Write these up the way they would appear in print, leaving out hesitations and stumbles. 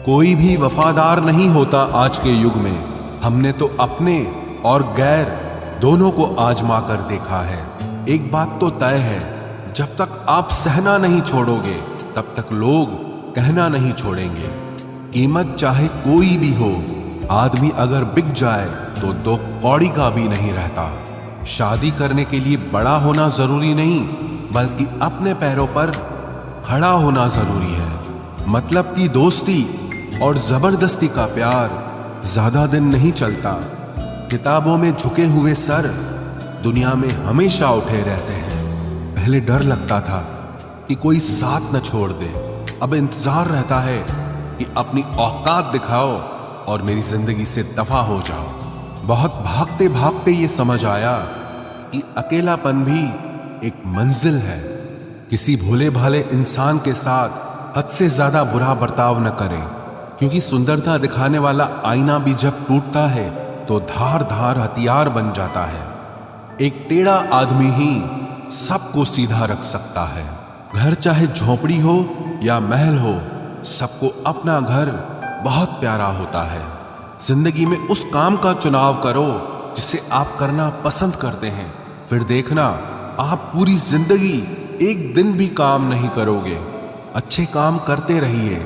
कोई भी वफादार नहीं होता आज के युग में। हमने तो अपने और गैर दोनों को आजमा कर देखा है। एक बात तो तय है, जब तक आप सहना नहीं छोड़ोगे तब तक लोग कहना नहीं छोड़ेंगे। कीमत चाहे कोई भी हो, आदमी अगर बिक जाए तो दो कौड़ी का भी नहीं रहता। शादी करने के लिए बड़ा होना जरूरी नहीं, बल्कि अपने पैरों पर खड़ा होना जरूरी है। मतलब की दोस्ती और जबरदस्ती का प्यार ज्यादा दिन नहीं चलता। किताबों में झुके हुए सर दुनिया में हमेशा उठे रहते हैं। पहले डर लगता था कि कोई साथ न छोड़ दे, अब इंतजार रहता है कि अपनी औकात दिखाओ और मेरी जिंदगी से दफा हो जाओ। बहुत भागते भागते ये समझ आया कि अकेलापन भी एक मंजिल है। किसी भोले भाले इंसान के साथ हद से ज्यादा बुरा बर्ताव न करें, क्योंकि सुंदरता दिखाने वाला आईना भी जब टूटता है तो धार धार हथियार बन जाता है। एक टेढ़ा आदमी ही सबको सीधा रख सकता है। घर चाहे झोपड़ी हो या महल हो, सबको अपना घर बहुत प्यारा होता है। जिंदगी में उस काम का चुनाव करो जिसे आप करना पसंद करते हैं, फिर देखना आप पूरी जिंदगी एक दिन भी काम नहीं करोगे। अच्छे काम करते रहिए,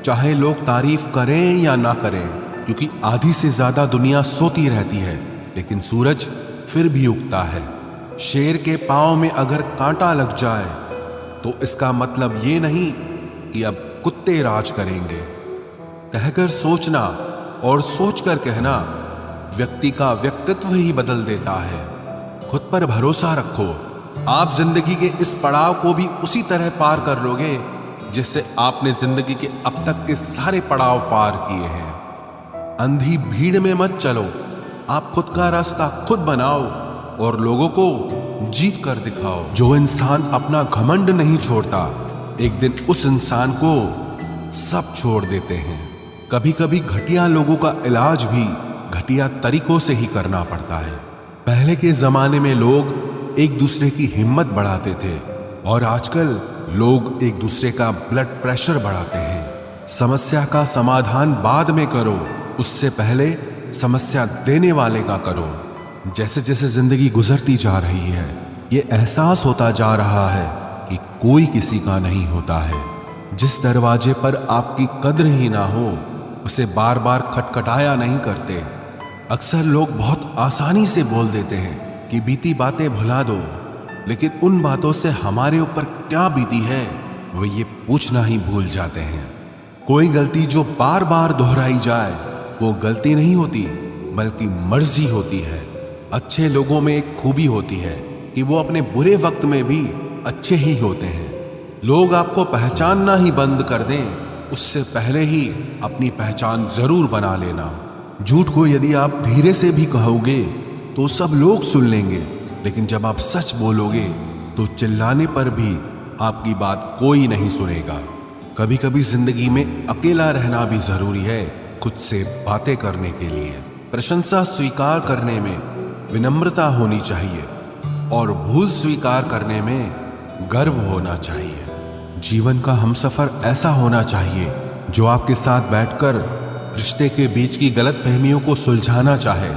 चाहे लोग तारीफ करें या ना करें, क्योंकि आधी से ज्यादा दुनिया सोती रहती है लेकिन सूरज फिर भी उगता है। शेर के पांव में अगर कांटा लग जाए तो इसका मतलब ये नहीं कि अब कुत्ते राज करेंगे। कहकर सोचना और सोचकर कहना व्यक्ति का व्यक्तित्व ही बदल देता है। खुद पर भरोसा रखो, आप जिंदगी के इस पड़ाव को भी उसी तरह पार कर लोगे जिससे आपने जिंदगी के अब तक के सारे पड़ाव पार किए हैं। अंधी भीड़ में मत चलो, आप खुद का रास्ता खुद बनाओ और लोगों को जीत कर दिखाओ। जो इंसान अपना घमंड नहीं छोड़ता, एक दिन उस इंसान को सब छोड़ देते हैं। कभी कभी घटिया लोगों का इलाज भी घटिया तरीकों से ही करना पड़ता है। पहले के जमाने में लोग एक दूसरे की हिम्मत बढ़ाते थे और आजकल लोग एक दूसरे का ब्लड प्रेशर बढ़ाते हैं। समस्या का समाधान बाद में करो, उससे पहले समस्या देने वाले का करो। जैसे जैसे जिंदगी गुजरती जा रही है, ये एहसास होता जा रहा है कि कोई किसी का नहीं होता है। जिस दरवाजे पर आपकी कद्र ही ना हो, उसे बार बार खटखटाया नहीं करते। अक्सर लोग बहुत आसानी से बोल देते हैं कि बीती बातें भुला दो, लेकिन उन बातों से हमारे ऊपर क्या बीती है वो ये पूछना ही भूल जाते हैं। कोई गलती जो बार बार दोहराई जाए वो गलती नहीं होती, बल्कि मर्जी होती है। अच्छे लोगों में एक खूबी होती है कि वो अपने बुरे वक्त में भी अच्छे ही होते हैं। लोग आपको पहचानना ही बंद कर दें, उससे पहले ही अपनी पहचान जरूर बना लेना। झूठ को यदि आप धीरे से भी कहोगे तो सब लोग सुन लेंगे, लेकिन जब आप सच बोलोगे तो चिल्लाने पर भी आपकी बात कोई नहीं सुनेगा। कभी कभी जिंदगी में अकेला रहना भी जरूरी है, खुद से बातें करने के लिए। प्रशंसा स्वीकार करने में विनम्रता होनी चाहिए और भूल स्वीकार करने में गर्व होना चाहिए। जीवन का हमसफर ऐसा होना चाहिए जो आपके साथ बैठकर रिश्ते के बीच की गलतफहमियों को सुलझाना चाहे,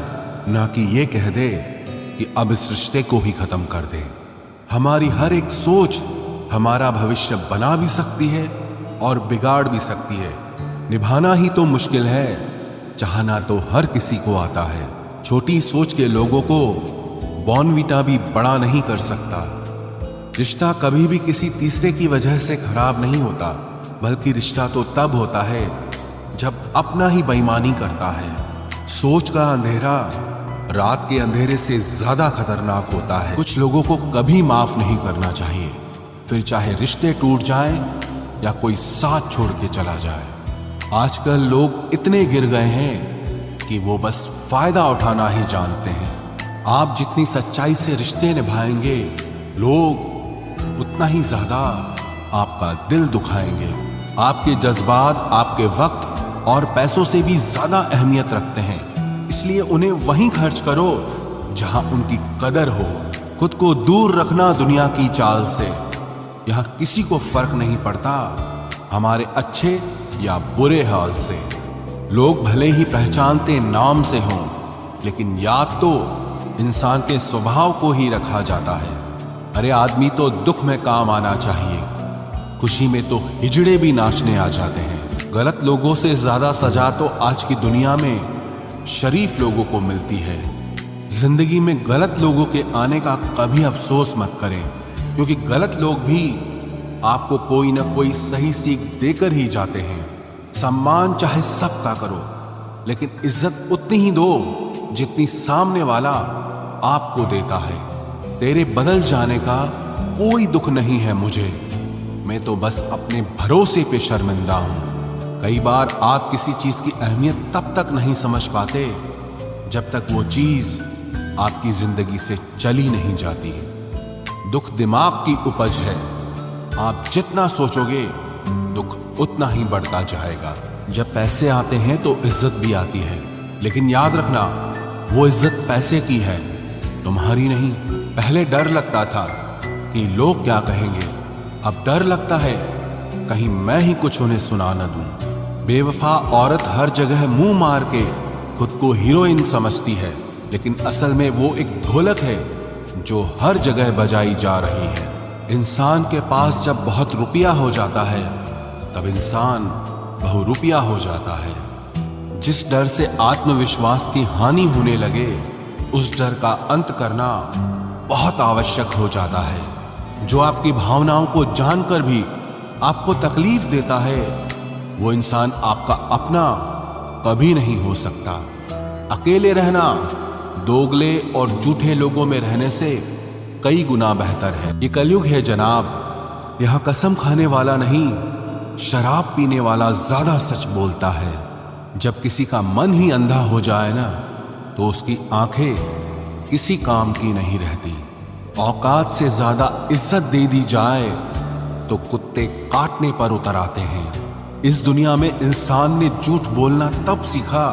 ना कि ये कह दे कि अब इस रिश्ते को ही खत्म कर दे। हमारी हर एक सोच हमारा भविष्य बना भी सकती है और बिगाड़ भी सकती है। निभाना ही तो मुश्किल है, चाहना तो हर किसी को आता है। छोटी सोच के लोगों को बॉर्नवीटा भी बड़ा नहीं कर सकता। रिश्ता कभी भी किसी तीसरे की वजह से खराब नहीं होता, बल्कि रिश्ता तो तब होता है जब अपना ही बेईमानी करता है। सोच का अंधेरा रात के अंधेरे से ज्यादा खतरनाक होता है। कुछ लोगों को कभी माफ नहीं करना चाहिए, फिर चाहे रिश्ते टूट जाएं या कोई साथ छोड़ के चला जाए। आजकल लोग इतने गिर गए हैं कि वो बस फायदा उठाना ही जानते हैं। आप जितनी सच्चाई से रिश्ते निभाएंगे, लोग उतना ही ज्यादा आपका दिल दुखाएंगे। आपके जज्बात आपके वक्त और पैसों से भी ज्यादा अहमियत रखते हैं, इसलिए उन्हें वहीं खर्च करो जहां उनकी कदर हो। खुद को दूर रखना दुनिया की चाल से। यहां किसी को फर्क नहीं पड़ता हमारे अच्छे या बुरे हाल से। लोग भले ही पहचानते नाम से हों, लेकिन याद तो इंसान के स्वभाव को ही रखा जाता है। अरे आदमी तो दुख में काम आना चाहिए, खुशी में तो हिजड़े भी नाचने आ जाते हैं। गलत लोगों से ज्यादा सजा तो आज की दुनिया में शरीफ लोगों को मिलती है। जिंदगी में गलत लोगों के आने का कभी अफसोस मत करें, क्योंकि गलत लोग भी आपको कोई ना कोई सही सीख देकर ही जाते हैं। सम्मान चाहे सबका करो, लेकिन इज्जत उतनी ही दो जितनी सामने वाला आपको देता है। तेरे बदल जाने का कोई दुख नहीं है मुझे, मैं तो बस अपने भरोसे पे शर्मिंदा हूं। कई बार आप किसी चीज की अहमियत तब तक नहीं समझ पाते जब तक वो चीज आपकी जिंदगी से चली नहीं जाती। दुख दिमाग की उपज है, आप जितना सोचोगे दुख उतना ही बढ़ता जाएगा। जब पैसे आते हैं तो इज्जत भी आती है, लेकिन याद रखना वो इज्जत पैसे की है, तुम्हारी नहीं। पहले डर लगता था कि लोग क्या कहेंगे, अब डर लगता है कहीं मैं ही कुछ उन्हें सुना न दूं। बेवफा औरत हर जगह मुंह मार के खुद को हीरोइन समझती है, लेकिन असल में वो एक ढोलक है जो हर जगह बजाई जा रही है। इंसान के पास जब बहुत रुपया हो जाता है तब इंसान बहुरुपया हो जाता है। जिस डर से आत्मविश्वास की हानि होने लगे, उस डर का अंत करना बहुत आवश्यक हो जाता है। जो आपकी भावनाओं को जानकर भी आपको तकलीफ देता है, वो इंसान आपका अपना कभी नहीं हो सकता। अकेले रहना दोगले और झूठे लोगों में रहने से कई गुना बेहतर है। ये कलयुग है जनाब, यहां कसम खाने वाला नहीं, शराब पीने वाला ज्यादा सच बोलता है। जब किसी का मन ही अंधा हो जाए ना, तो उसकी आंखें किसी काम की नहीं रहती। औकात से ज्यादा इज्जत दे दी जाए तो कुत्ते काटने पर उतर आते हैं। इस दुनिया में इंसान ने झूठ बोलना तब सीखा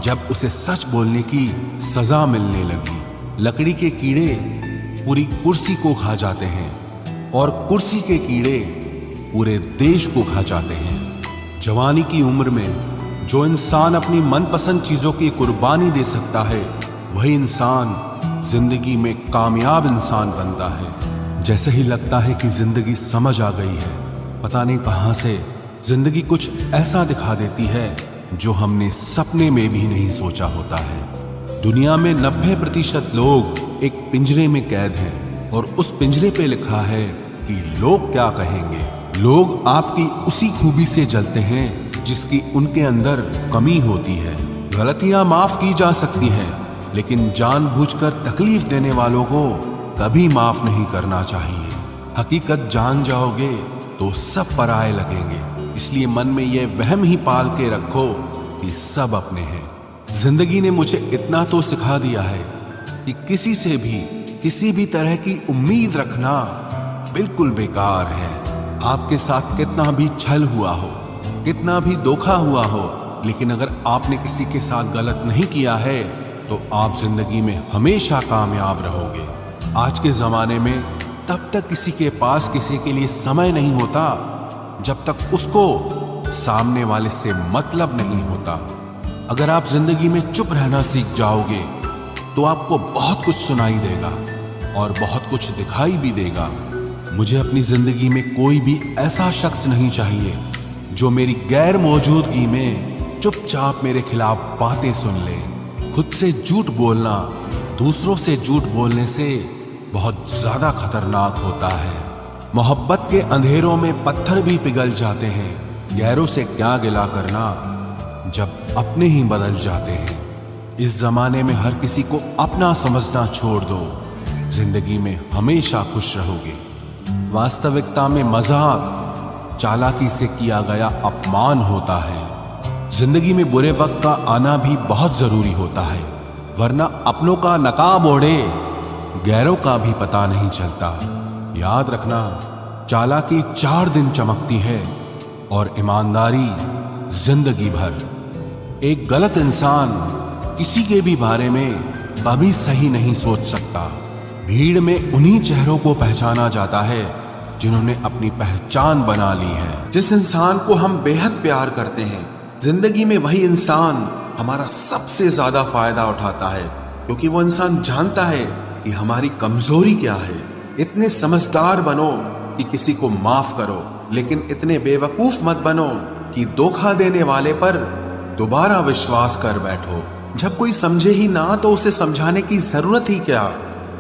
जब उसे सच बोलने की सजा मिलने लगी। लकड़ी के कीड़े पूरी कुर्सी को खा जाते हैं और कुर्सी के कीड़े पूरे देश को खा जाते हैं। जवानी की उम्र में जो इंसान अपनी मनपसंद चीजों की कुर्बानी दे सकता है, वही इंसान जिंदगी में कामयाब इंसान बनता है। जैसे ही लगता है कि जिंदगी समझ आ गई है, पता नहीं कहां से जिंदगी कुछ ऐसा दिखा देती है जो हमने सपने में भी नहीं सोचा होता है। दुनिया में 90% लोग एक पिंजरे में कैद हैं और उस पिंजरे पे लिखा है कि लोग क्या कहेंगे। लोग आपकी उसी खूबी से जलते हैं जिसकी उनके अंदर कमी होती है। गलतियां माफ की जा सकती हैं, लेकिन जानबूझकर तकलीफ देने वालों को कभी माफ नहीं करना चाहिए। हकीकत जान जाओगे तो सब पराये लगेंगे, इसलिए मन में यह वहम ही पाल के रखो कि सब अपने हैं। जिंदगी ने मुझे इतना तो सिखा दिया है कि किसी से भी किसी भी तरह की उम्मीद रखना बिल्कुल बेकार है। आपके साथ कितना भी छल हुआ हो, कितना भी धोखा हुआ हो, लेकिन अगर आपने किसी के साथ गलत नहीं किया है तो आप जिंदगी में हमेशा कामयाब रहोगे। आज के जमाने में तब तक किसी के पास किसी के लिए समय नहीं होता जब तक उसको सामने वाले से मतलब नहीं होता। अगर आप जिंदगी में चुप रहना सीख जाओगे तो आपको बहुत कुछ सुनाई देगा और बहुत कुछ दिखाई भी देगा। मुझे अपनी जिंदगी में कोई भी ऐसा शख्स नहीं चाहिए जो मेरी गैर मौजूदगी में चुपचाप मेरे खिलाफ बातें सुन ले। खुद से झूठ बोलना दूसरों से झूठ बोलने से बहुत ज्यादा खतरनाक होता है। मोहब्बत के अंधेरों में पत्थर भी पिघल जाते हैं, गैरों से क्या गिला करना जब अपने ही बदल जाते हैं। इस जमाने में हर किसी को अपना समझना छोड़ दो, जिंदगी में हमेशा खुश रहोगे। वास्तविकता में मजाक चालाकी से किया गया अपमान होता है। जिंदगी में बुरे वक्त का आना भी बहुत जरूरी होता है, वरना अपनों का नकाब ओढ़े गैरों का भी पता नहीं चलता। याद रखना, चालाकी 4 दिन चमकती है और ईमानदारी जिंदगी भर। एक गलत इंसान किसी के भी बारे में कभी सही नहीं सोच सकता। भीड़ में उन्हीं चेहरों को पहचाना जाता है जिन्होंने अपनी पहचान बना ली है। जिस इंसान को हम बेहद प्यार करते हैं, जिंदगी में वही इंसान हमारा सबसे ज्यादा फायदा उठाता है, क्योंकि वो इंसान जानता है कि हमारी कमजोरी क्या है। इतने समझदार बनो कि किसी को माफ करो, लेकिन इतने बेवकूफ मत बनो कि धोखा देने वाले पर दोबारा विश्वास कर बैठो। जब कोई समझे ही ना तो उसे समझाने की जरूरत ही क्या,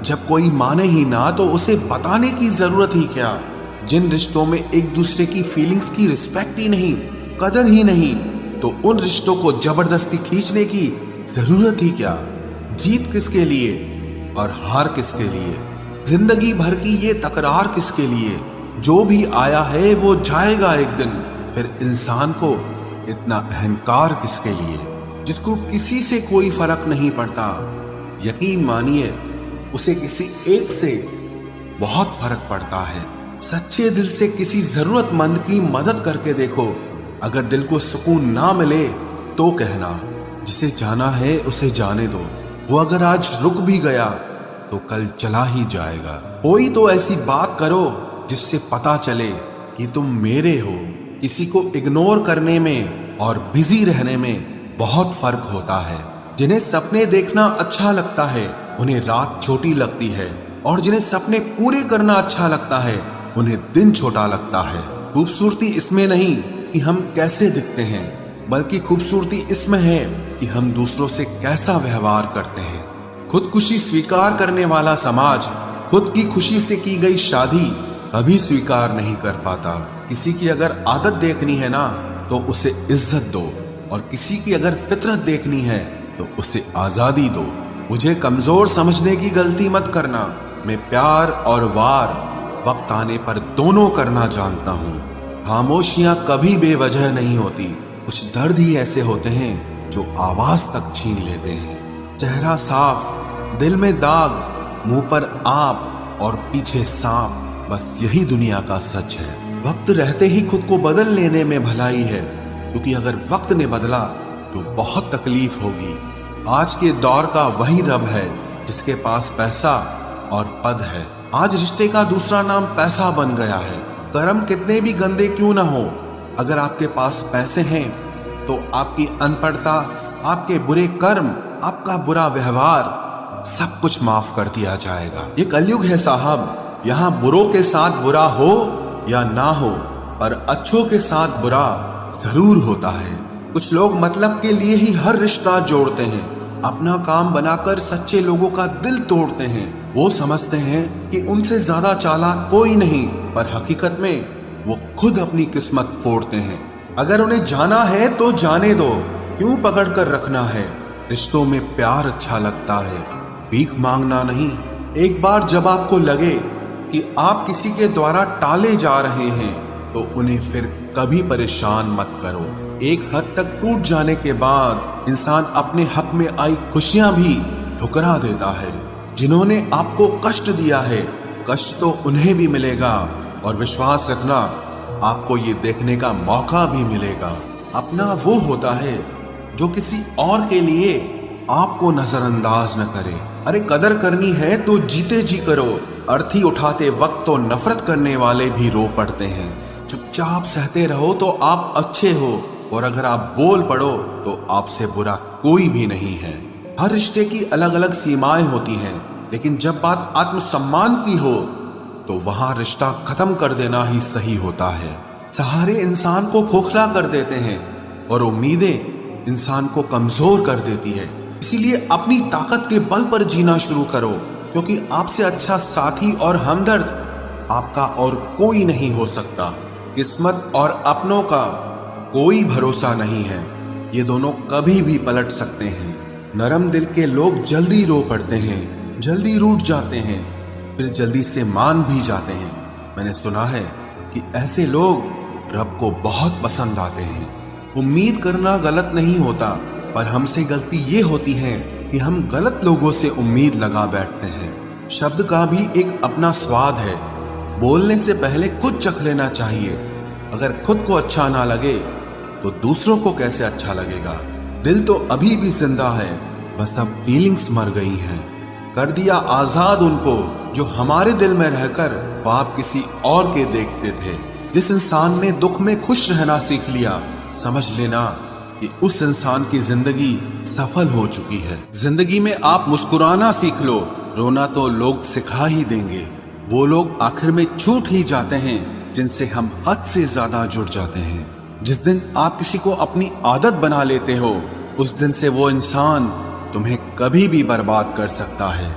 जब कोई माने ही ना तो उसे बताने की जरूरत ही क्या। जिन रिश्तों में एक दूसरे की फीलिंग्स की रिस्पेक्ट ही नहीं, कदर ही नहीं, तो उन रिश्तों को जबरदस्ती खींचने की जरूरत ही क्या। जीत किसके लिए और हार किसके लिए, जिंदगी भर की ये तकरार किसके लिए। जो भी आया है वो जाएगा एक दिन, फिर इंसान को इतना अहंकार किसके लिए, जिसको किसी से कोई फर्क नहीं पड़ता। यकीन मानिए उसे किसी एक से बहुत फर्क पड़ता है। सच्चे दिल से किसी जरूरतमंद की मदद करके देखो। अगर दिल को सुकून ना मिले तो कहना, जिसे जाना है उसे जाने दो। वो अगर आज रुक भी गया तो कल चला ही जाएगा। कोई तो ऐसी बात करो जिससे पता चले कि तुम मेरे हो। किसी को इग्नोर करने में और बिजी रहने में बहुत फर्क होता है। जिन्हें सपने देखना अच्छा लगता है उन्हें रात छोटी लगती है, और जिन्हें सपने पूरे करना अच्छा लगता है उन्हें दिन छोटा लगता है। खूबसूरती इसमें नहीं कि हम कैसे दिखते हैं, बल्कि खूबसूरती इसमें है कि हम दूसरों से कैसा व्यवहार करते हैं। खुदकुशी स्वीकार करने वाला समाज खुद की खुशी से की गई शादी कभी स्वीकार नहीं कर पाता। किसी की अगर आदत देखनी है ना तो उसे इज्जत दो, और किसी की अगर फितरत देखनी है तो उसे आजादी दो। मुझे कमजोर समझने की गलती मत करना। मैं प्यार और वार वक्त आने पर दोनों करना जानता हूँ। खामोशियां कभी बेवजह नहीं होती। कुछ दर्द ही ऐसे होते हैं जो आवाज तक छीन लेते हैं। चेहरा साफ, दिल में दाग, मुंह पर आप और पीछे सांप, बस यही दुनिया का सच है। वक्त रहते ही खुद को बदल लेने में भलाई है, क्योंकि अगर वक्त ने बदला तो बहुत तकलीफ होगी। आज के दौर का वही रब है जिसके पास पैसा और पद है। आज रिश्ते का दूसरा नाम पैसा बन गया है। कर्म कितने भी गंदे क्यों ना हो, अगर आपके पास पैसे हैं तो आपकी अनपढ़ता, आपके बुरे कर्म, आपका बुरा व्यवहार सब कुछ माफ कर दिया जाएगा। ये कलयुग है साहब, यहाँ बुरों के साथ बुरा हो या ना हो, पर अच्छों के साथ बुरा जरूर होता है। कुछ लोग मतलब के लिए ही हर रिश्ता जोड़ते हैं, अपना काम बनाकर सच्चे लोगों का दिल तोड़ते हैं। वो समझते हैं कि उनसे ज्यादा चालाक कोई नहीं, पर हकीकत में वो खुद अपनी किस्मत फोड़ते हैं। अगर उन्हें जाना है तो जाने दो, क्यों पकड़ कर रखना है। रिश्तों में प्यार अच्छा लगता है, भीख मांगना नहीं। एक बार जब आपको लगे कि आप किसी के द्वारा टाले जा रहे हैं तो उन्हें फिर कभी परेशान मत करो। एक हद तक टूट जाने के बाद इंसान अपने हक में आई खुशियां भी ठुकरा देता है। जिन्होंने आपको कष्ट दिया है, कष्ट तो उन्हें भी मिलेगा, और विश्वास रखना आपको ये देखने का मौका भी मिलेगा। अपना वो होता है जो किसी और के लिए आपको नजरअंदाज न करे। अरे कदर करनी है तो जीते जी करो। अर्थी उठाते वक्त तो नफरत करने वाले भी रो पड़ते हैं। चुपचाप सहते रहो तो आप अच्छे हो, और अगर आप बोल पड़ो तो आपसे बुरा कोई भी नहीं है। हर रिश्ते की अलग अलग सीमाएं होती हैं, लेकिन जब बात आत्मसम्मान की हो तो वहां रिश्ता खत्म कर देना ही सही होता है। सहारे इंसान को खोखला कर देते हैं और उम्मीदें इंसान को कमजोर कर देती है। इसीलिए अपनी ताकत के बल पर जीना शुरू करो, क्योंकि आपसे अच्छा साथी और हमदर्द आपका और कोई नहीं हो सकता। किस्मत और अपनों का कोई भरोसा नहीं है, ये दोनों कभी भी पलट सकते हैं। नरम दिल के लोग जल्दी रो पड़ते हैं, जल्दी रूठ जाते हैं, फिर जल्दी से मान भी जाते हैं। मैंने सुना है कि ऐसे लोग रब को बहुत पसंद आते हैं। उम्मीद करना गलत नहीं होता, पर हमसे गलती ये होती है कि हम गलत लोगों से उम्मीद लगा बैठते हैं। शब्द का भी एक अपना स्वाद है, बोलने से पहले खुद चख लेना चाहिए। अगर खुद को अच्छा ना लगे तो दूसरों को कैसे अच्छा लगेगा। दिल तो अभी भी जिंदा है, बस अब फीलिंग्स मर गई हैं। कर दिया आजाद उनको जो हमारे दिल में रहकर ख्वाब किसी और के देखते थे। जिस इंसान ने दुख में खुश रहना सीख लिया, समझ लेना कि उस इंसान की जिंदगी सफल हो चुकी है। जिंदगी में आप मुस्कुराना सीख लो, रोना तो लोग सिखा ही देंगे। वो लोग आखिर में छूट ही जाते हैं जिनसे हम हद से ज्यादा जुड़ जाते हैं। जिस दिन आप किसी को अपनी आदत बना लेते हो, उस दिन से वो इंसान तुम्हें कभी भी बर्बाद कर सकता है।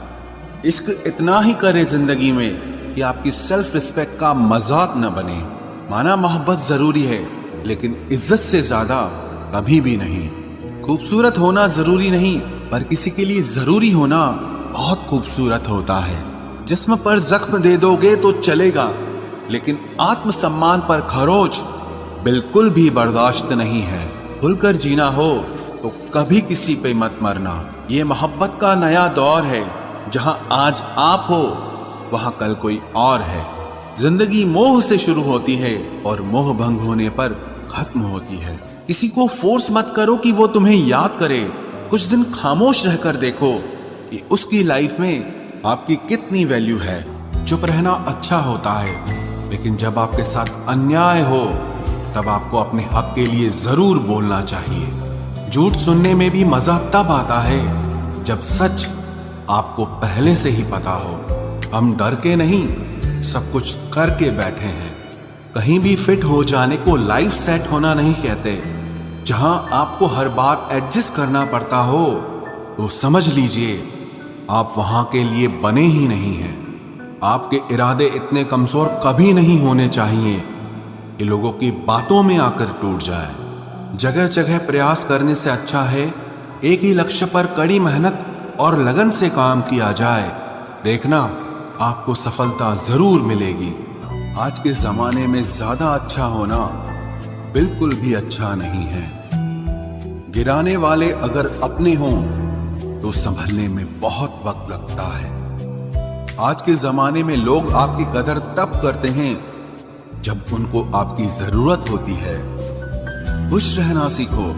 इश्क इतना ही करे जिंदगी में कि आपकी सेल्फ रिस्पेक्ट का मजाक न बने। माना मोहब्बत जरूरी है, लेकिन इज्जत से ज्यादा कभी भी नहीं। खूबसूरत होना जरूरी नहीं, पर किसी के लिए जरूरी होना बहुत खूबसूरत होता है। जिस्म पर जख्म दे दोगे तो चलेगा, लेकिन आत्मसम्मान पर खरोच बिल्कुल भी बर्दाश्त नहीं है। खुलकर जीना हो तो कभी किसी पे मत मरना। ये मोहब्बत का नया दौर है, जहां आज आप हो वहां कल कोई और है। जिंदगी मोह से शुरू होती है और मोह भंग होने पर खत्म होती है। किसी को फोर्स मत करो कि वो तुम्हें याद करे। कुछ दिन खामोश रहकर देखो कि उसकी लाइफ में आपकी कितनी वैल्यू है। चुप रहना अच्छा होता है, लेकिन जब आपके साथ अन्याय हो तब आपको अपने हक के लिए जरूर बोलना चाहिए। झूठ सुनने में भी मजा तब आता है जब सच आपको पहले से ही पता हो। हम डर के नहीं, सब कुछ करके बैठे हैं। कहीं भी फिट हो जाने को लाइफ सेट होना नहीं कहते। जहां आपको हर बार एडजस्ट करना पड़ता हो तो समझ लीजिए आप वहां के लिए बने ही नहीं हैं। आपके इरादे इतने कमजोर कभी नहीं होने चाहिए कि लोगों की बातों में आकर टूट जाए। जगह जगह प्रयास करने से अच्छा है एक ही लक्ष्य पर कड़ी मेहनत और लगन से काम किया जाए। देखना आपको सफलता जरूर मिलेगी। आज के जमाने में ज्यादा अच्छा होना बिल्कुल भी अच्छा नहीं है। गिराने वाले अगर अपने हों तो संभलने में बहुत वक्त लगता है। आज के जमाने में लोग आपकी कदर तब करते हैं जब उनको आपकी जरूरत होती है। खुश रहना सीखो,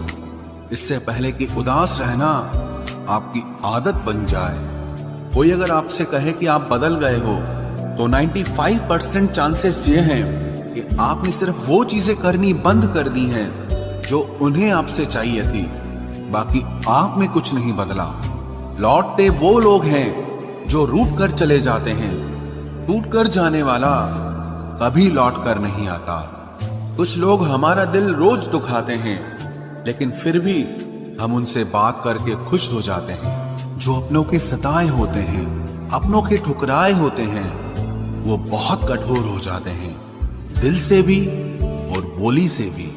इससे पहले कि उदास रहना आपकी आदत बन जाए। कोई अगर आपसे कहे कि आप बदल गए हो तो 95% चांसेस ये हैं कि आपने सिर्फ वो चीजें करनी बंद कर दी हैं जो उन्हें आपसे चाहिए थी। बाकी आप में कुछ नहीं बदला। लौटते वो लोग हैं जो रूठ कर चले जाते हैं। टूट कर जाने वाला कभी लौट कर नहीं आता। कुछ लोग हमारा दिल रोज दुखाते हैं, लेकिन फिर भी हम उनसे बात करके खुश हो जाते हैं। जो अपनों के सताए होते हैं, अपनों के ठुकराए होते हैं, वो बहुत कठोर हो जाते हैं, दिल से भी और बोली से भी।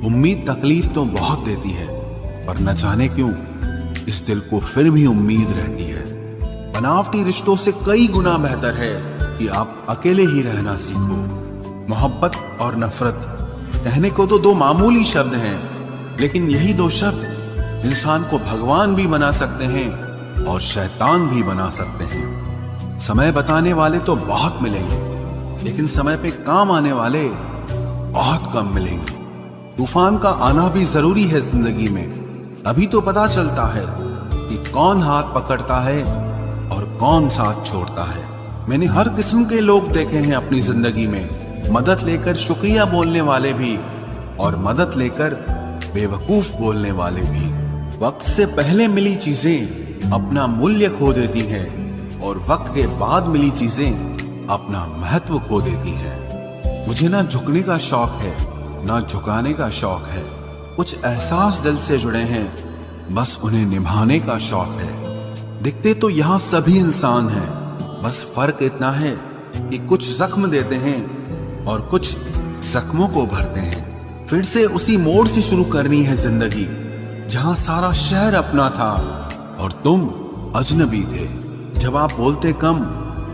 उम्मीद तकलीफ तो बहुत देती है, पर न जाने क्यों इस दिल को फिर भी उम्मीद रहती है। बनावटी रिश्तों से कई गुना बेहतर है कि आप अकेले ही रहना सीखो। मोहब्बत और नफरत कहने को तो दो मामूली शब्द हैं, लेकिन यही दो शब्द इंसान को भगवान भी बना सकते हैं और शैतान भी बना सकते हैं। समय बताने वाले तो बहुत मिलेंगे, लेकिन समय पे काम आने वाले बहुत कम मिलेंगे। तूफान का आना भी जरूरी है जिंदगी में, अभी तो पता चलता है कि कौन हाथ पकड़ता है और कौन साथ छोड़ता है। मैंने हर किस्म के लोग देखे हैं अपनी जिंदगी में, मदद लेकर शुक्रिया बोलने वाले भी और मदद लेकर बेवकूफ बोलने वाले भी। वक्त से पहले मिली चीजें अपना मूल्य खो देती हैं और वक्त के बाद मिली चीजें अपना महत्व खो देती हैं। मुझे ना झुकने का शौक है, ना झुकाने का शौक है। कुछ एहसास दिल से जुड़े हैं, बस उन्हें निभाने का शौक है। दिखते तो यहाँ सभी इंसान हैं, बस फर्क इतना है कि कुछ जख्म देते हैं और कुछ जख्मों को भरते हैं। फिर से उसी मोड़ से शुरू करनी है जिंदगी, जहां सारा शहर अपना था और तुम अजनबी थे। जब आप बोलते कम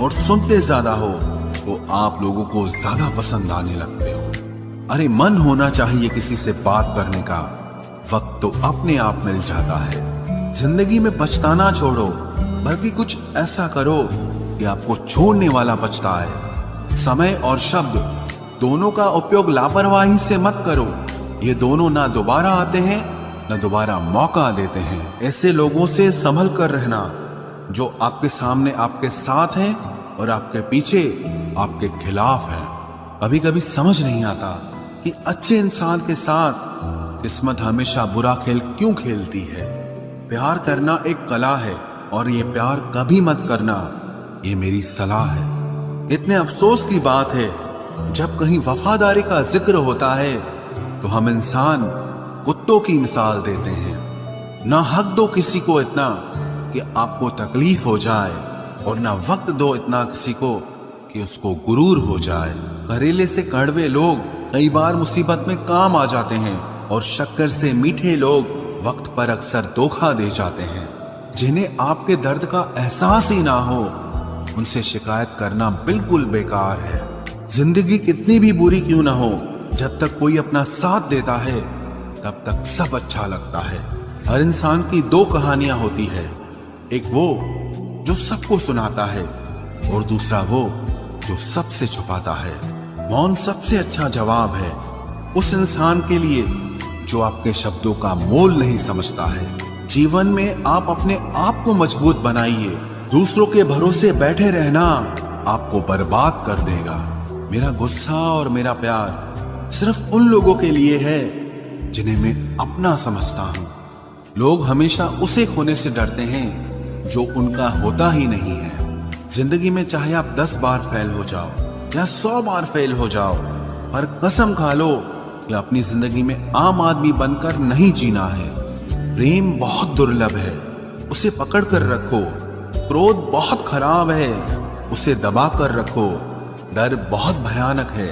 और सुनते ज्यादा हो तो आप लोगों को ज्यादा पसंद आने लगते हो। अरे मन होना चाहिए किसी से बात करने का, वक्त तो अपने आप मिल जाता है। जिंदगी में पछताना छोड़ो, बल्कि कुछ ऐसा करो कि आपको छोड़ने वाला पछताए। समय और शब्द दोनों का उपयोग लापरवाही से मत करो। ये दोनों ना दोबारा आते हैं न दोबारा मौका देते हैं। ऐसे लोगों से संभल कर रहना जो आपके सामने आपके साथ हैं और आपके पीछे आपके खिलाफ है। कभी कभी समझ नहीं आता कि अच्छे इंसान के साथ किस्मत हमेशा बुरा खेल क्यों खेलती है। प्यार करना एक कला है और ये प्यार कभी मत करना, ये मेरी सलाह है। इतने अफसोस की बात है, जब कहीं वफादारी का जिक्र होता है तो हम इंसान कुत्तों की मिसाल देते हैं। ना हक दो किसी को इतना कि आपको तकलीफ हो जाए, और ना वक्त दो इतना किसी को कि उसको गुरूर हो जाए। करेले से कड़वे लोग कई बार मुसीबत में काम आ जाते हैं, और शक्कर से मीठे लोग वक्त पर अक्सर धोखा दे जाते हैं। जिन्हें आपके दर्द का एहसास ही ना हो, उनसे शिकायत करना बिल्कुल बेकार है। जिंदगी कितनी भी बुरी क्यों ना हो, जब तक कोई अपना साथ देता है तब तक सब अच्छा लगता है। हर इंसान की दो कहानियां होती है, एक वो जो सबको सुनाता है और दूसरा वो जो सबसे छुपाता है। मौन सबसे अच्छा जवाब है उस इंसान के लिए जो आपके शब्दों का मोल नहीं समझता है। जीवन में आप अपने आप को मजबूत बनाइए। दूसरों के भरोसे बैठे रहना आपको बर्बाद कर देगा। मेरा गुस्सा और मेरा प्यार सिर्फ उन लोगों के लिए है जिन्हें मैं अपना समझता हूं। लोग हमेशा उसे खोने से डरते हैं जो उनका होता ही नहीं है। जिंदगी में चाहे आप 10 बार फेल हो जाओ या 100 बार फेल हो जाओ, पर कसम खा लो कि अपनी जिंदगी में आम आदमी बनकर नहीं जीना है। प्रेम बहुत दुर्लभ है, उसे पकड़ कर रखो। क्रोध बहुत खराब है, उसे दबा कर रखो। डर बहुत भयानक है,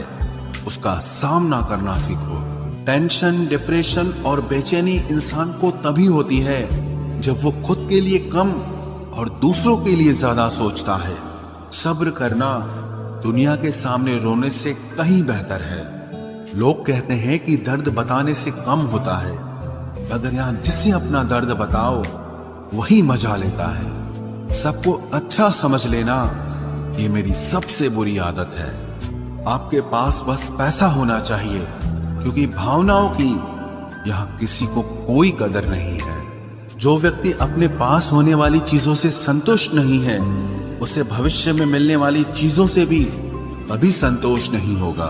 उसका सामना करना सीखो। टेंशन, डिप्रेशन और बेचैनी इंसान को तभी होती है जब वो खुद के लिए कम और दूसरों के लिए ज्यादा सोचता है। सब्र करना दुनिया के सामने रोने से कहीं बेहतर है। लोग कहते हैं कि दर्द बताने से कम होता है, अगर यहाँ जिसे अपना दर्द बताओ वही मजा लेता है। सबको अच्छा समझ लेना ये मेरी सबसे बुरी आदत है। आपके पास बस पैसा होना चाहिए, क्योंकि भावनाओं की यहाँ किसी को कोई कदर नहीं है। जो व्यक्ति अपने पास होने वाली चीजों से संतुष्ट नहीं है, उसे भविष्य में मिलने वाली चीजों से भी कभी संतोष नहीं होगा।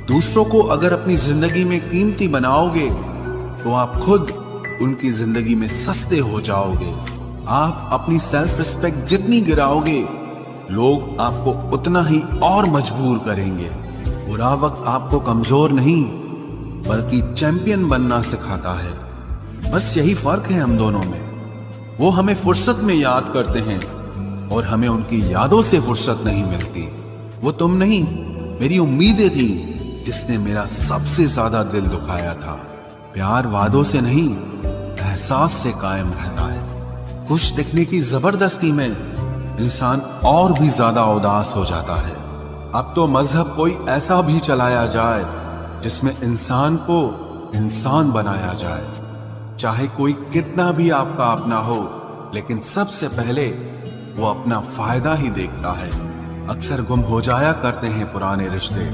दूसरों को अगर अपनी जिंदगी में कीमती बनाओगे तो आप खुद उनकी जिंदगी में सस्ते हो जाओगे। आप अपनी सेल्फ रिस्पेक्ट जितनी गिराओगे, लोग आपको उतना ही और मजबूर करेंगे। बुरा वक्त आपको कमजोर नहीं बल्कि चैंपियन बनना सिखाता है। बस यही फर्क है हम दोनों में। वो हमें फुर्सत में याद करते हैं और हमें उनकी यादों से फुर्सत नहीं मिलती। वो तुम नहीं, मेरी उम्मीदें थी जिसने मेरा सबसे ज्यादा दिल दुखाया था। प्यार वादों से नहीं, एहसास से कायम रहता है। खुश दिखने की जबरदस्ती में इंसान और भी ज्यादा उदास हो जाता है। अब तो मजहब कोई ऐसा भी चलाया जाए जिसमें इंसान को इंसान बनाया जाए। चाहे कोई कितना भी आपका अपना हो, लेकिन सबसे पहले वो अपना फायदा ही देखता है। अक्सर गुम हो जाया करते हैं पुराने रिश्ते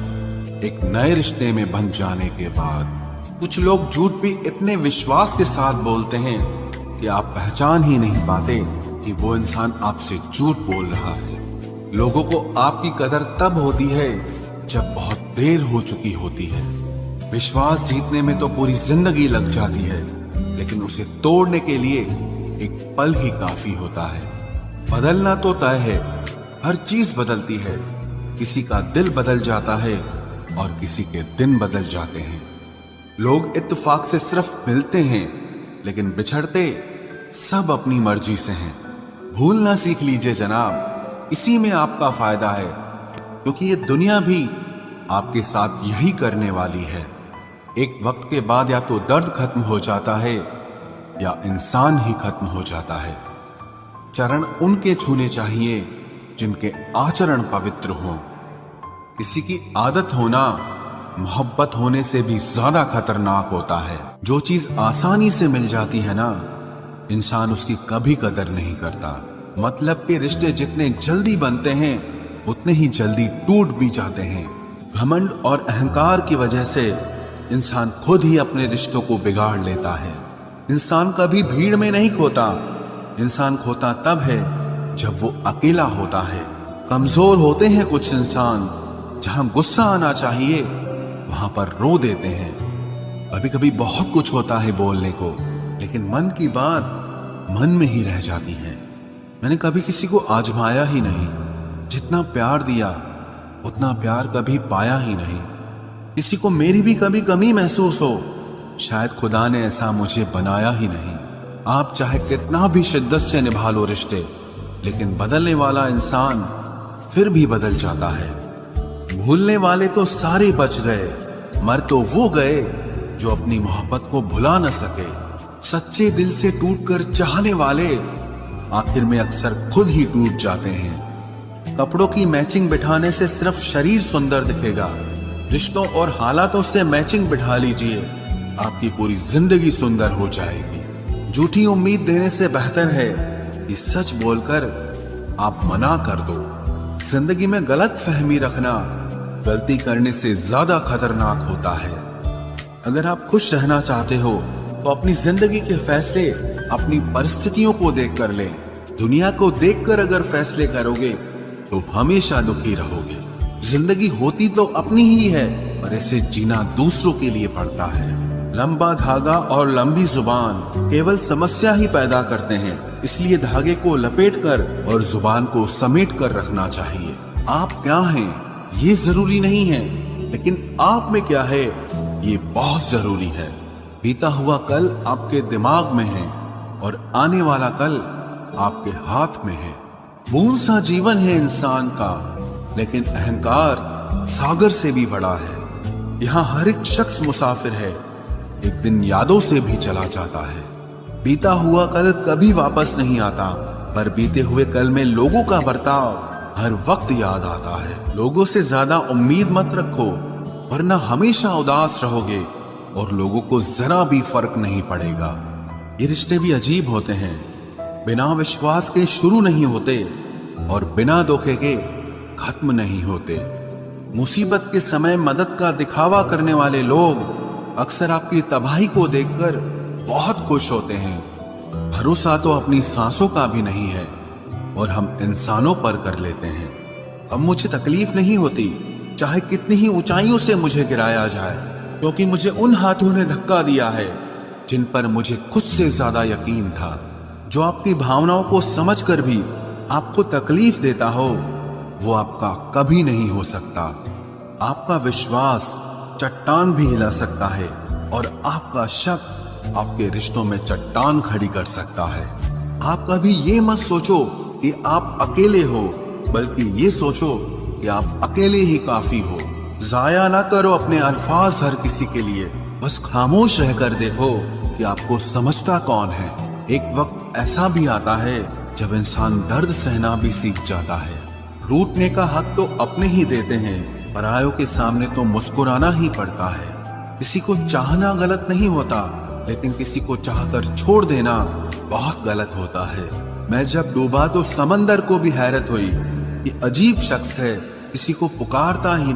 एक नए रिश्ते में बन जाने के बाद। कुछ लोग झूठ भी इतने विश्वास के साथ बोलते हैं कि आप पहचान ही नहीं पाते कि वो इंसान आपसे झूठ बोल रहा है। लोगों को आपकी कदर तब होती है जब बहुत देर हो चुकी होती है। विश्वास जीतने में तो पूरी जिंदगी लग जाती है, लेकिन उसे तोड़ने के लिए एक पल ही काफी होता है। बदलना तो तय है, हर चीज बदलती है। किसी का दिल बदल जाता है और किसी के दिन बदल जाते हैं। लोग इत्तेफाक से सिर्फ मिलते हैं, लेकिन बिछड़ते सब अपनी मर्जी से हैं। भूलना सीख लीजिए जनाब, इसी में आपका फायदा है, क्योंकि ये दुनिया भी आपके साथ यही करने वाली है। एक वक्त के बाद या तो दर्द खत्म हो जाता है या इंसान ही खत्म हो जाता है। चरण उनके छूने चाहिए जिनके आचरण पवित्र हों। किसी की आदत होना मोहब्बत होने से भी ज्यादा खतरनाक होता है। जो चीज आसानी से मिल जाती है ना, इंसान उसकी कभी कदर नहीं करता। मतलब के रिश्ते जितने जल्दी बनते हैं उतने ही जल्दी टूट भी जाते हैं। घमंड और अहंकार की वजह से इंसान खुद ही अपने रिश्तों को बिगाड़ लेता है। इंसान कभी भीड़ में नहीं खोता, इंसान खोता तब है जब वो अकेला होता है। कमजोर होते हैं कुछ इंसान, जहां गुस्सा आना चाहिए वहां पर रो देते हैं। कभी कभी बहुत कुछ होता है बोलने को, लेकिन मन की बात मन में ही रह जाती है। मैंने कभी किसी को आजमाया ही नहीं, जितना प्यार दिया उतना प्यार कभी पाया ही नहीं। किसी को मेरी भी कभी कमी महसूस हो, शायद खुदा ने ऐसा मुझे बनाया ही नहीं। आप चाहे कितना भी शिद्दत से निभा लो रिश्ते, लेकिन बदलने वाला इंसान फिर भी बदल जाता है। भूलने वाले तो सारे बच गए, मर तो वो गए जो अपनी मोहब्बत को भुला न सके। सच्चे दिल से टूटकर चाहने वाले आखिर में अक्सर खुद ही टूट जाते हैं। कपड़ों की मैचिंग बिठाने से सिर्फ शरीर सुंदर दिखेगा, रिश्तों और हालातों से मैचिंग बिठा लीजिए, आपकी पूरी जिंदगी सुंदर हो जाएगी। झूठी उम्मीद देने से बेहतर है कि सच बोलकर आप मना कर दो। जिंदगी में गलत फहमी रखना गलती करने से ज्यादा खतरनाक होता है। अगर आप खुश रहना चाहते हो तो अपनी जिंदगी के फैसले अपनी परिस्थितियों को देखकर लें। दुनिया को देखकर अगर फैसले करोगे तो हमेशा दुखी रहोगे। जिंदगी होती तो अपनी ही है, पर इसे जीना दूसरों के लिए पड़ता है। लंबा धागा और लंबी जुबान केवल समस्या ही पैदा करते हैं, इसलिए धागे को लपेटकर और जुबान को समेट कर रखना चाहिए। आप क्या हैं ये जरूरी नहीं है, लेकिन आप में क्या है ये बहुत जरूरी है। बीता हुआ कल आपके दिमाग में है और आने वाला कल आपके हाथ में है। बूंद सा जीवन है इंसान का, लेकिन अहंकार सागर से भी बड़ा है। यहाँ हर एक शख्स मुसाफिर है, एक दिन यादों से भी चला जाता है। बीता हुआ कल कभी वापस नहीं आता, पर बीते हुए कल में लोगों का बर्ताव हर वक्त याद आता है। लोगों से ज्यादा उम्मीद मत रखो, वरना हमेशा उदास रहोगे और लोगों को जरा भी फर्क नहीं पड़ेगा। ये रिश्ते भी अजीब होते हैं, बिना विश्वास के शुरू नहीं होते और बिना धोखे के खत्म नहीं होते। मुसीबत के समय मदद का दिखावा करने वाले लोग अक्सर आपकी तबाही को देखकर बहुत खुश होते हैं। भरोसा तो अपनी सांसों का भी नहीं है और हम इंसानों पर कर लेते हैं। अब मुझे तकलीफ नहीं होती, चाहे कितनी ही ऊंचाइयों से मुझे गिराया जाए, क्योंकि मुझे उन हाथों ने धक्का दिया है जिन पर मुझे खुद से ज्यादा यकीन था। जो आपकी भावनाओं को समझकर भी आपको तकलीफ देता हो, वो आपका कभी नहीं हो सकता। आपका विश्वास चट्टान भी हिला सकता है और आपका शक आपके रिश्तों में चट्टान खड़ी कर सकता है। आप कभी ये मत सोचो कि आप अकेले हो, बल्कि ये सोचो कि आप अकेले ही काफी हो। जाया ना करो अपने अल्फाज हर किसी के लिए, बस खामोश रहकर देखो कि आपको समझता कौन है। एक वक्त ऐसा भी आता है जब इंसान दर्द सहना भी सीख जाता है। रूठने का हक तो अपने ही देते हैं, परायों के सामने तो मुस्कुराना ही पड़ता है। किसी को चाहना गलत नहीं होता, लेकिन किसी को चाहकर छोड़ देना बहुत गलत होता है। मैं जब डूबा तो समंदर को भी हैरत हुई कि अजीब शख्स है, किसी को पुकारता ही नहीं।